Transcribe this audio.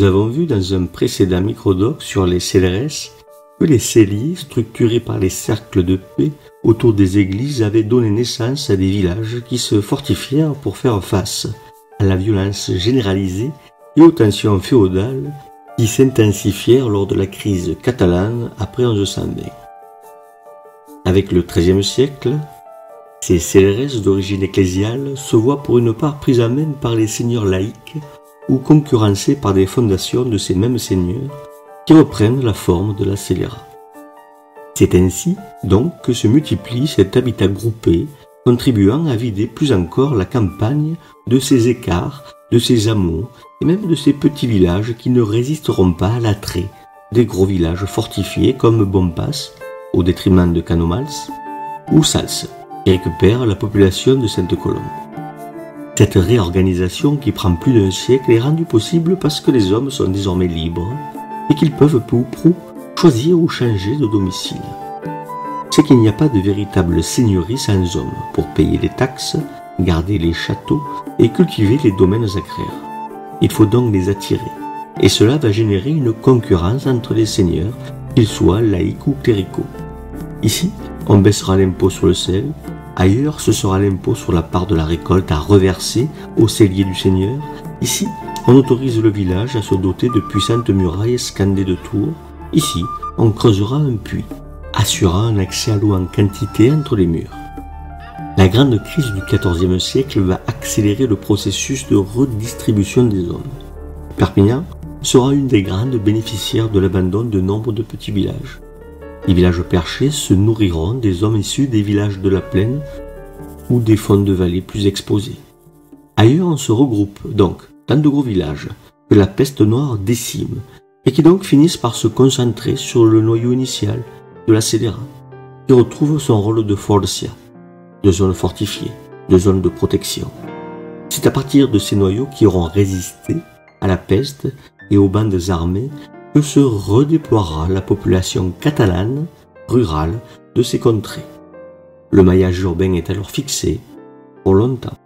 Nous avons vu dans un précédent microdoc sur les CLRS que les celliers, structurés par les cercles de paix autour des églises, avaient donné naissance à des villages qui se fortifièrent pour faire face à la violence généralisée et aux tensions féodales qui s'intensifièrent lors de la crise catalane après 1120. Avec le XIIIe siècle, ces CLRS d'origine ecclésiale se voient pour une part prises en main par les seigneurs laïcs ou concurrencés par des fondations de ces mêmes seigneurs qui reprennent la forme de la scélérat. C'est ainsi donc que se multiplie cet habitat groupé, contribuant à vider plus encore la campagne de ses écarts, de ses hameaux et même de ces petits villages qui ne résisteront pas à l'attrait des gros villages fortifiés comme Bompas, au détriment de Canomals, ou Sals, qui récupère la population de Sainte-Colombe. Cette réorganisation qui prend plus d'un siècle est rendue possible parce que les hommes sont désormais libres et qu'ils peuvent peu ou prou choisir ou changer de domicile. C'est qu'il n'y a pas de véritable seigneurie sans hommes pour payer les taxes, garder les châteaux et cultiver les domaines agraires. Il faut donc les attirer, et cela va générer une concurrence entre les seigneurs, qu'ils soient laïcs ou cléricaux. Ici, on baissera l'impôt sur le sel, ailleurs ce sera l'impôt sur la part de la récolte à reverser au cellier du seigneur. Ici, on autorise le village à se doter de puissantes murailles scandées de tours. Ici, on creusera un puits, assurant un accès à l'eau en quantité entre les murs. La grande crise du XIVe siècle va accélérer le processus de redistribution des hommes. Perpignan sera une des grandes bénéficiaires de l'abandon de nombre de petits villages. Les villages perchés se nourriront des hommes issus des villages de la plaine ou des fonds de vallée plus exposés. Ailleurs, on se regroupe donc dans de gros villages que la peste noire décime et qui donc finissent par se concentrer sur le noyau initial de la scélérat, qui retrouve son rôle de fortia, de zone fortifiée, de zone de protection. C'est à partir de ces noyaux qui auront résisté à la peste et aux bandes armées que se redéploiera la population catalane, rurale, de ces contrées. Le maillage urbain est alors fixé pour longtemps.